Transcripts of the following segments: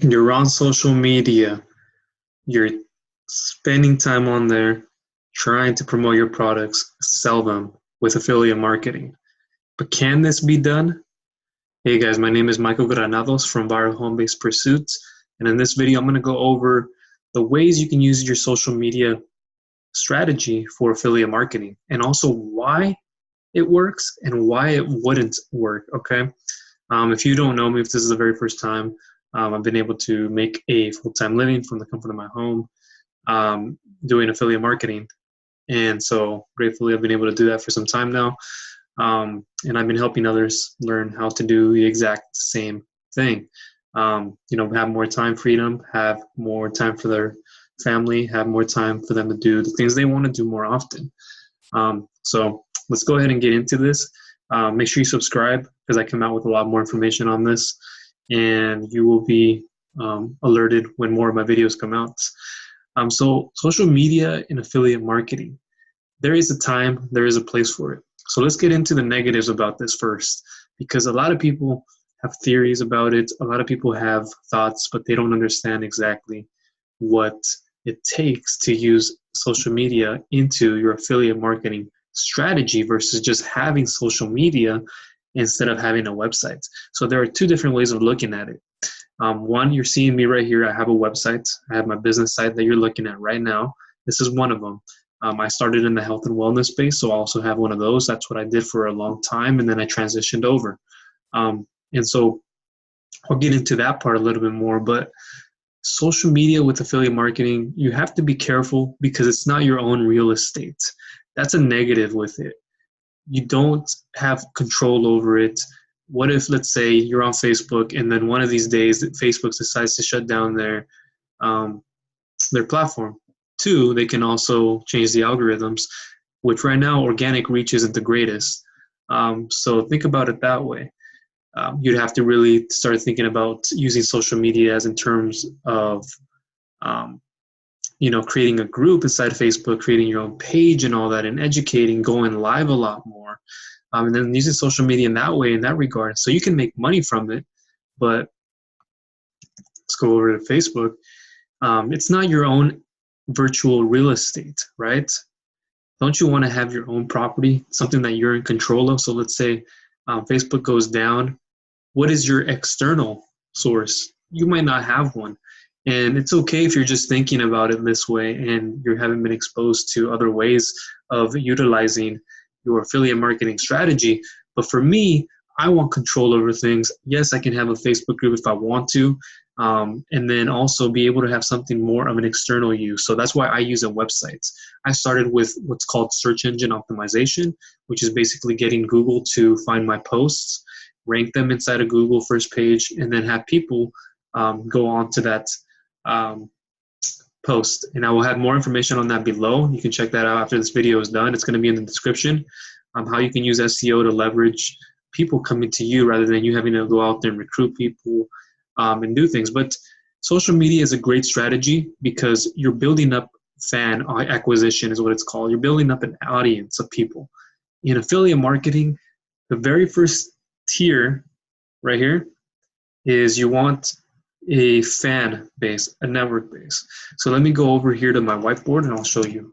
You're on social media, you're spending time on there trying to promote your products, sell them with affiliate marketing. But can this be done? Hey guys, my name is Michael Granados from Viral Home Based Pursuits. And in this video, I'm going to go over the ways you can use your social media strategy for affiliate marketing and also why it works and why it wouldn't work. Okay. If you don't know me, if this is the very first time, I've been able to make a full-time living from the comfort of my home doing affiliate marketing. And so gratefully, I've been able to do that for some time now. And I've been helping others learn how to do the exact same thing. Have more time freedom, have more time for their family, have more time for them to do the things they want to do more often. So let's go ahead and get into this. Make sure you subscribe because I come out with a lot more information on this, and you will be alerted when more of my videos come out. So social media and affiliate marketing, there is a time, there is a place for it. So let's get into the negatives about this first, because a lot of people have theories about it. A lot of people have thoughts, but they don't understand exactly what it takes to use social media into your affiliate marketing strategy versus just having social media instead of having a website. So there are two different ways of looking at it. One, you're seeing me right here. I have a website. I have my business site that you're looking at right now. This is one of them. I started in the health and wellness space, so I also have one of those. That's what I did for a long time, and then I transitioned over. And so I'll get into that part a little bit more, but social media with affiliate marketing, you have to be careful because it's not your own real estate. That's a negative with it. You don't have control over it. What if, let's say, you're on Facebook and then one of these days that Facebook decides to shut down their platform? Two, they can also change the algorithms, which right now organic reach isn't the greatest. So think about it that way. You'd have to really start thinking about using social media as in terms of creating a group inside Facebook, creating your own page and all that, and educating, going live a lot more, and then using social media in that way, in that regard. So you can make money from it, but let's go over to Facebook. It's not your own virtual real estate, right? Don't you want to have your own property, something that you're in control of? So let's say Facebook goes down. What is your external source? You might not have one. And it's okay if you're just thinking about it this way and you haven't been exposed to other ways of utilizing your affiliate marketing strategy. But for me, I want control over things. Yes, I can have a Facebook group if I want to, and then also be able to have something more of an external use. So that's why I use a website. I started with what's called search engine optimization, which is basically getting Google to find my posts, rank them inside of Google first page, and then have people go on to that post. And I will have more information on that below. You can check that out after this video is done. It's going to be in the description, how you can use SEO to leverage people coming to you rather than you having to go out there and recruit people and do things. But social media is a great strategy because you're building up fan acquisition is what it's called. You're building up an audience of people. In affiliate marketing, the very first tier right here is you want a fan base, a network base. So let me go over here to my whiteboard and I'll show you.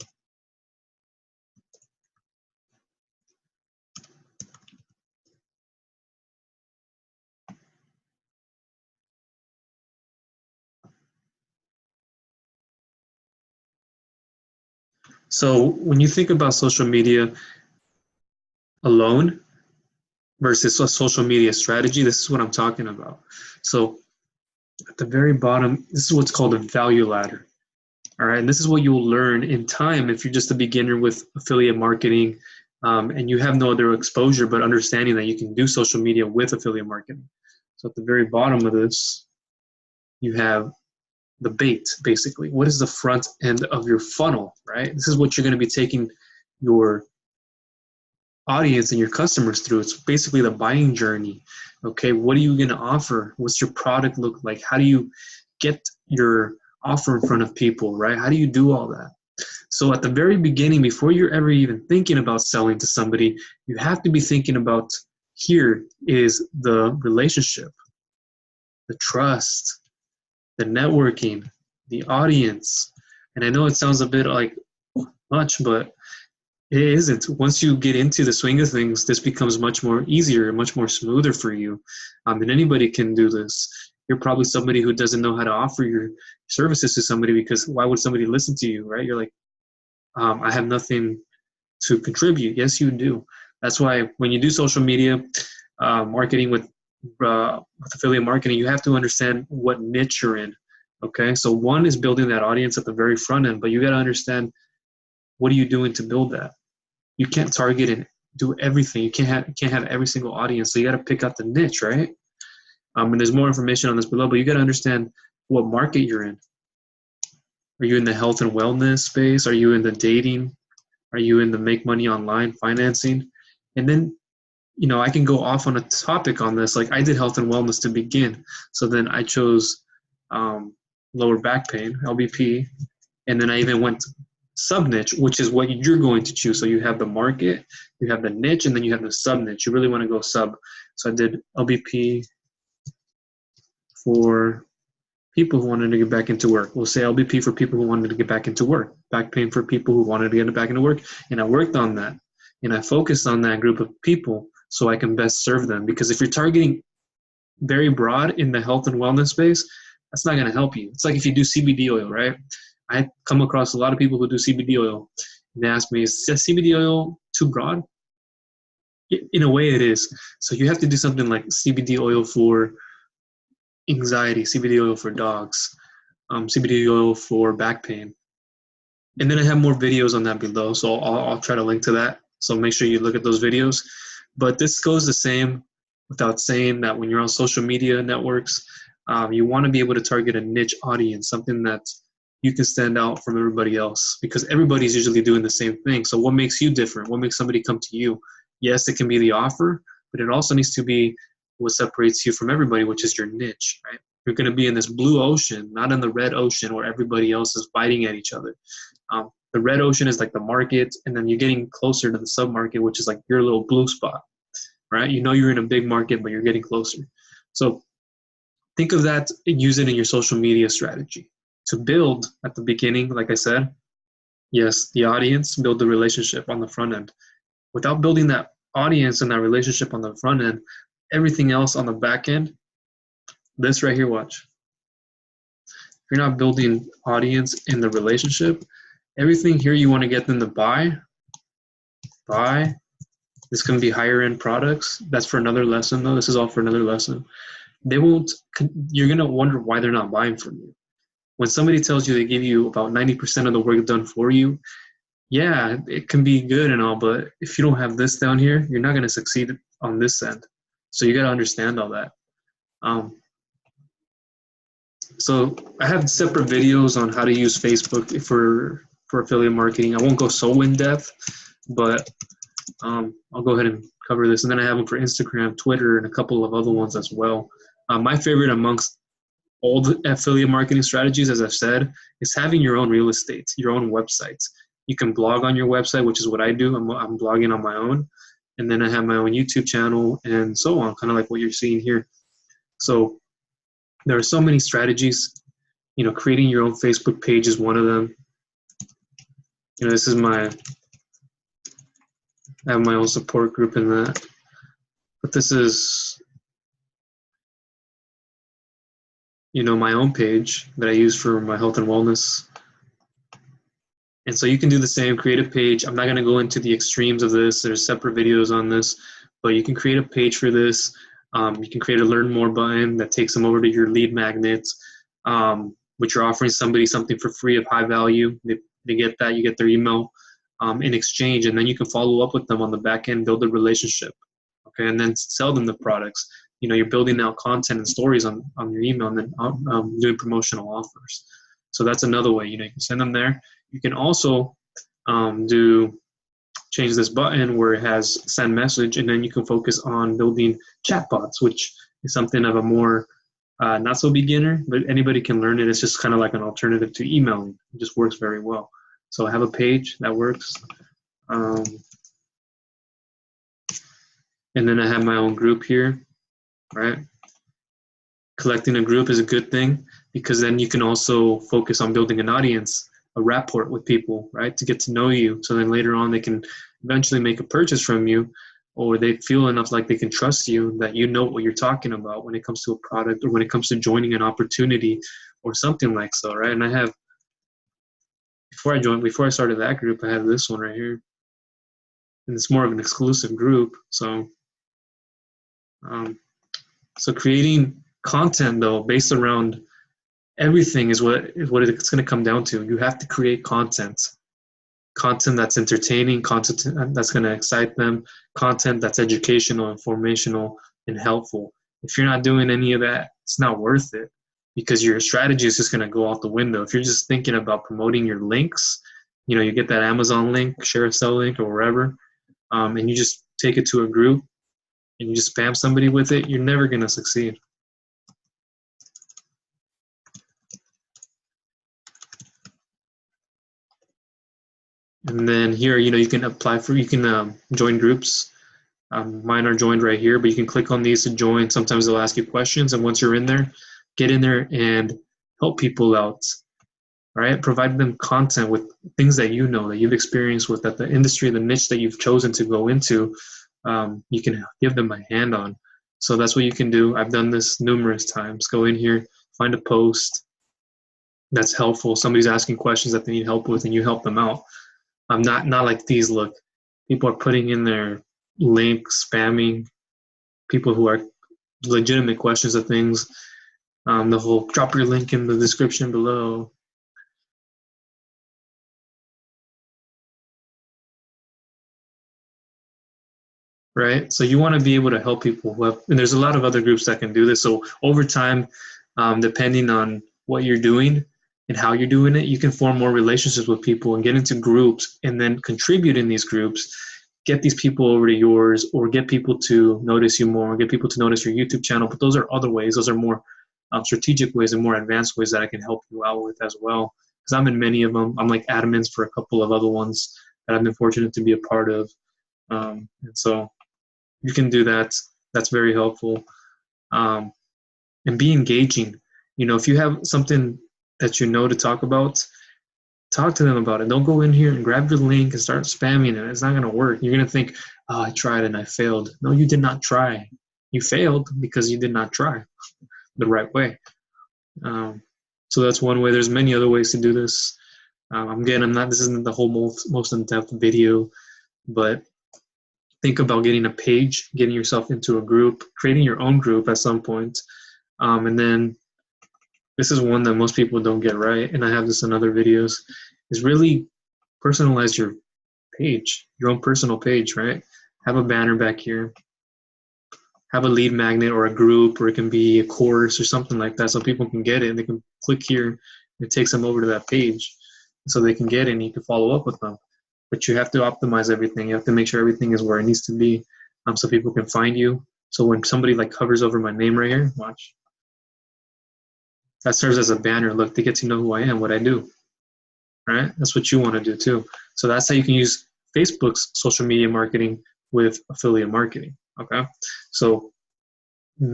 So when you think about social media alone versus a social media strategy, this is what I'm talking about. So at the very bottom, this is what's called a value ladder. All right, and this is what you'll learn in time if you're just a beginner with affiliate marketing and you have no other exposure, but understanding that you can do social media with affiliate marketing. So at the very bottom of this, you have the bait, basically. What is the front end of your funnel, right? This is what you're going to be taking your audience and your customers through. It's basically the buying journey. Okay, what are you going to offer? What's your product look like? How do you get your offer in front of people, right? How do you do all that? So at the very beginning, before you're ever even thinking about selling to somebody, you have to be thinking about, here is the relationship, the trust, the networking, the audience. And I know it sounds a bit like much, but it isn't. Once you get into the swing of things, this becomes much more easier, much more smoother for you. And anybody can do this. You're probably somebody who doesn't know how to offer your services to somebody, because why would somebody listen to you, right? You're like, I have nothing to contribute. Yes, you do. That's why when you do social media marketing with affiliate marketing, you have to understand what niche you're in. Okay, so one is building that audience at the very front end, but you got to understand, what are you doing to build that? You can't target and do everything. You can't have every single audience. So you got to pick out the niche, right? And there's more information on this below, but you got to understand what market you're in. Are you in the health and wellness space? Are you in the dating? Are you in the make money online financing? And then, I can go off on a topic on this. Like, I did health and wellness to begin. So then I chose lower back pain, LBP. And then I even went sub niche, which is what you're going to choose. So you have the market, you have the niche, and then you have the sub niche. You really want to go sub. So I did LBP for people who wanted to get back into work. We'll say LBP for people who wanted to get back into work. Back pain for people who wanted to get back into work. And I worked on that. And I focused on that group of people so I can best serve them. Because if you're targeting very broad in the health and wellness space, that's not going to help you. It's like if you do CBD oil, right? I come across a lot of people who do CBD oil. And they ask me, is CBD oil too broad? In a way it is. So you have to do something like CBD oil for anxiety, CBD oil for dogs, CBD oil for back pain. And then I have more videos on that below, so I'll try to link to that. So make sure you look at those videos. But this goes the same without saying that when you're on social media networks, you want to be able to target a niche audience, something that you can stand out from everybody else, because everybody's usually doing the same thing. So what makes you different? What makes somebody come to you? Yes, it can be the offer, but it also needs to be what separates you from everybody, which is your niche, right? You're going to be in this blue ocean, not in the red ocean where everybody else is fighting at each other. The red ocean is like the market, and then you're getting closer to the sub-market, which is like your little blue spot, right? You know you're in a big market, but you're getting closer. So think of that and use it in your social media strategy. To build at the beginning, like I said, yes, the audience, build the relationship on the front end. Without building that audience and that relationship on the front end, everything else on the back end, this right here, watch. If you're not building audience in the relationship, everything here you want to get them to buy. This can be higher end products. That's for another lesson though. This is all for another lesson. You're going to wonder why they're not buying from you. When somebody tells you they give you about 90% of the work done for you, yeah, it can be good and all, but if you don't have this down here, you're not going to succeed on this end. So you got to understand all that. So I have separate videos on how to use Facebook for affiliate marketing. I won't go so in depth, but I'll go ahead and cover this. And then I have them for Instagram, Twitter, and a couple of other ones as well. My favorite amongst all the affiliate marketing strategies, as I've said, is having your own real estate, your own websites. You can blog on your website, which is what I do. I'm blogging on my own. And then I have my own YouTube channel and so on, kind of like what you're seeing here. So there are so many strategies. Creating your own Facebook page is one of them. This is I have my own support group in that. But this is, my own page that I use for my health and wellness. And so you can do the same, create a page. I'm not going to go into the extremes of this. There's separate videos on this, but you can create a page for this. You can create a learn more button that takes them over to your lead magnets, which you're offering somebody something for free of high value. They get that, you get their email in exchange, and then you can follow up with them on the back end, build a relationship, okay, and then sell them the products. You're building out content and stories on your email, and then doing promotional offers. So that's another way. You can send them there. You can also change this button where it has send message, and then you can focus on building chatbots, which is something of a more not so beginner, but anybody can learn it. It's just kind of like an alternative to emailing. It just works very well. So I have a page that works. And then I have my own group here, right? Collecting a group is a good thing because then you can also focus on building an audience, a rapport with people, right? To get to know you. So then later on they can eventually make a purchase from you, or they feel enough like they can trust you that you know what you're talking about when it comes to a product or when it comes to joining an opportunity or something like so, right? And I have, before I started that group, I had this one right here. And it's more of an exclusive group. Um, so creating content though, based around everything is what it's going to come down to. You have to create content that's entertaining, content that's going to excite them, content that's educational, informational, and helpful. If you're not doing any of that, it's not worth it because your strategy is just going to go out the window. If you're just thinking about promoting your links, you get that Amazon link, share a sell link, or wherever, and you just take it to a group and you just spam somebody with it, you're never going to succeed. And then here, you can join groups. Mine are joined right here, but you can click on these to join. Sometimes they'll ask you questions, and once you're in there, get in there and help people out. All right, provide them content with things that that you've experienced with, that the industry, the niche that you've chosen to go into, you can give them a hand on. So that's what you can do. I've done this numerous times. Go in here, find a post that's helpful. Somebody's asking questions that they need help with, and you help them out. Not like these. Look, people are putting in their links, spamming people who are legitimate questions of things. The whole drop your link in the description below. Right? So you want to be able to help people who have, and there's a lot of other groups that can do this. So over time, depending on what you're doing and how you're doing it, you can form more relationships with people and get into groups and then contribute in these groups, get these people over to yours, or get people to notice you more, get people to notice your YouTube channel. But those are other ways. Those are more strategic ways and more advanced ways that I can help you out with as well. Because I'm in many of them. I'm like admins for a couple of other ones that I've been fortunate to be a part of. And so you can do that. That's very helpful. And be engaging. If you have something that you know to talk about, talk to them about it. Don't go in here and grab your link and start spamming it. It's not going to work. You're going to think, oh, I tried and I failed. No, you did not try. You failed because you did not try the right way. So that's one way. There's many other ways to do this. This isn't the whole most in-depth video, but think about getting a page, getting yourself into a group, creating your own group at some point. And then this is one that most people don't get right, and I have this in other videos, is really personalize your page, your own personal page, right? Have a banner back here. Have a lead magnet or a group, or it can be a course or something like that, so people can get it and they can click here and it takes them over to that page so they can get it and you can follow up with them. But you have to optimize everything. You have to make sure everything is where it needs to be, so people can find you. So when somebody like hovers over my name right here, watch. That serves as a banner. Look, they get to know who I am, what I do, right? That's what you want to do too. So that's how you can use Facebook's social media marketing with affiliate marketing, okay? So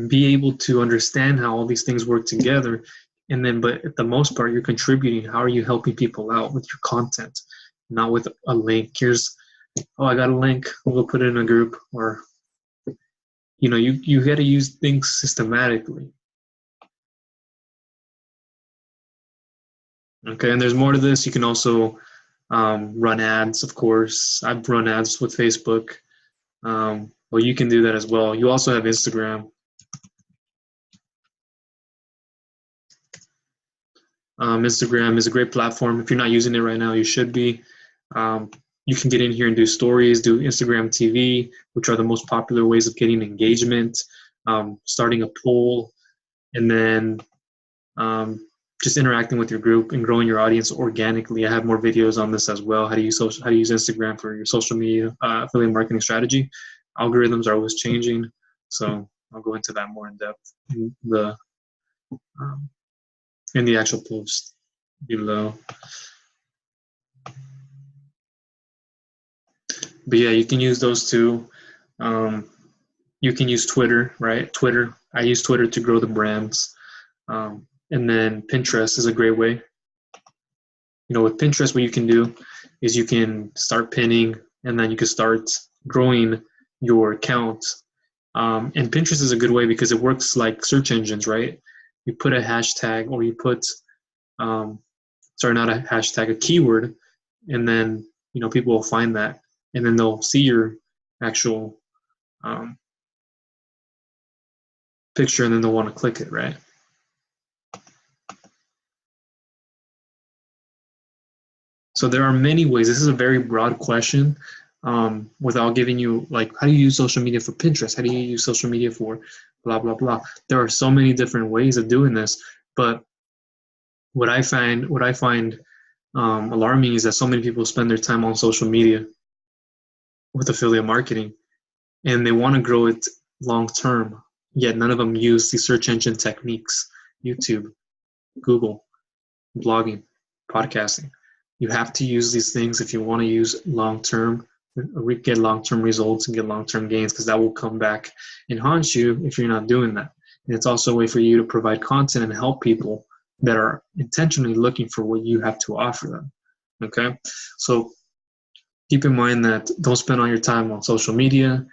be able to understand how all these things work together. And then, but at the most part, you're contributing. How are you helping people out with your content? Not with a link. Here's, oh, I got a link. We'll put it in a group. Or, you got to use things systematically. Okay, and there's more to this. You can also run ads, of course. I've run ads with Facebook. Well, you can do that as well. You also have Instagram. Instagram is a great platform. If you're not using it right now, you should be. You can get in here and do stories, do Instagram TV, which are the most popular ways of getting engagement, starting a poll, and then just interacting with your group and growing your audience organically. I have more videos on this as well. How to use Instagram for your social media affiliate marketing strategy. Algorithms are always changing, so I'll go into that more in depth in the actual post below. But yeah, you can use those too. You can use Twitter, right? Twitter. I use Twitter to grow the brands. And then Pinterest is a great way. With Pinterest, what you can do is you can start pinning, and then you can start growing your account. And Pinterest is a good way because it works like search engines, right? You put a hashtag, or you put, not a hashtag, a keyword, and then people will find that, and then they'll see your actual picture, and then they'll want to click it, right? So there are many ways. This is a very broad question. Without giving you, like, how do you use social media for Pinterest? How do you use social media for blah, blah, blah? There are so many different ways of doing this, but what I find alarming is that so many people spend their time on social media with affiliate marketing, and they want to grow it long term, yet none of them use the search engine techniques: YouTube, Google, blogging, podcasting. You have to use these things if you want to use long-term, get long-term results and get long-term gains, because that will come back and haunt you if you're not doing that. And it's also a way for you to provide content and help people that are intentionally looking for what you have to offer them. Okay? So keep in mind that don't spend all your time on social media.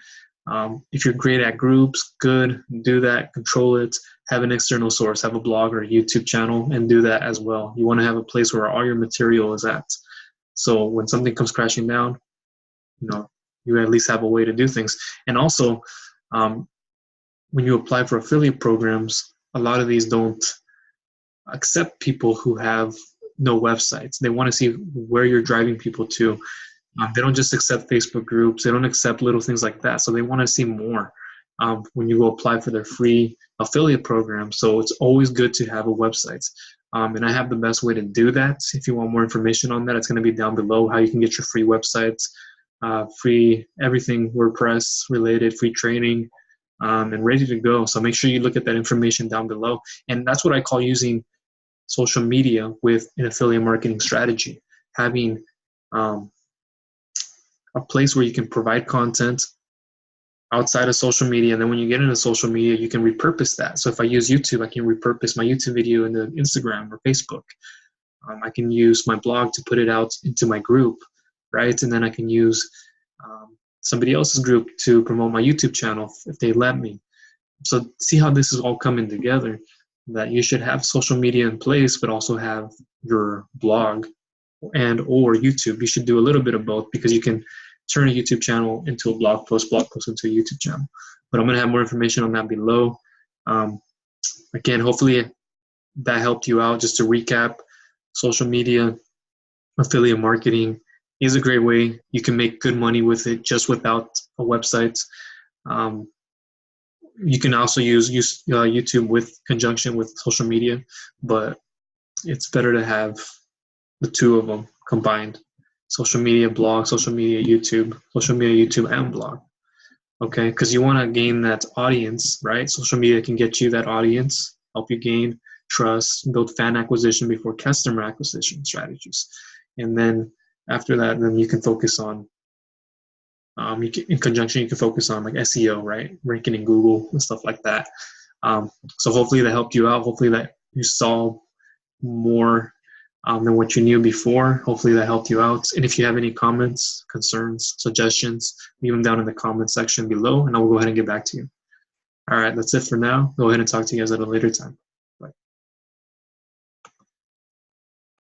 If you're great at groups, good, do that, control it, have an external source, have a blog or a YouTube channel, and do that as well. You want to have a place where all your material is at. So when something comes crashing down, you at least have a way to do things. And also, when you apply for affiliate programs, a lot of these don't accept people who have no websites. They want to see where you're driving people to. They don't just accept Facebook groups. They don't accept little things like that. So they want to see more when you go apply for their free affiliate program. So it's always good to have a website. And I have the best way to do that. If you want more information on that, it's going to be down below, how you can get your free websites, free everything WordPress related, free training, and ready to go. So make sure you look at that information down below. And that's what I call using social media with an affiliate marketing strategy. Having a place where you can provide content outside of social media, and then when you get into social media, you can repurpose that. So if I use YouTube, I can repurpose my YouTube video into Instagram or Facebook. I can use my blog to put it out into my group, right? And then I can use somebody else's group to promote my YouTube channel if they let me. So see how this is all coming together, that you should have social media in place, but also have your blog and or YouTube. You should do a little bit of both, because you can turn a YouTube channel into a blog post into a YouTube channel. But I'm going to have more information on that below. Again, hopefully that helped you out. Just to recap, social media affiliate marketing is a great way. You can make good money with it just without a website. You can also use YouTube with conjunction with social media, but it's better to have the two of them combined: social media, blog, social media, YouTube and blog. Okay, because you want to gain that audience, right? Social media can get you that audience, help you gain trust, build fan acquisition before customer acquisition strategies. And then after that, then you can focus on, in conjunction, you can focus on like SEO, right? Ranking in Google and stuff like that. So hopefully that helped you out. Hopefully that you saw more than what you knew before. Hopefully that helped you out. And if you have any comments, concerns, suggestions, leave them down in the comment section below, and I will go ahead and get back to you. All right, that's it for now. Go ahead and talk to you guys at a later time.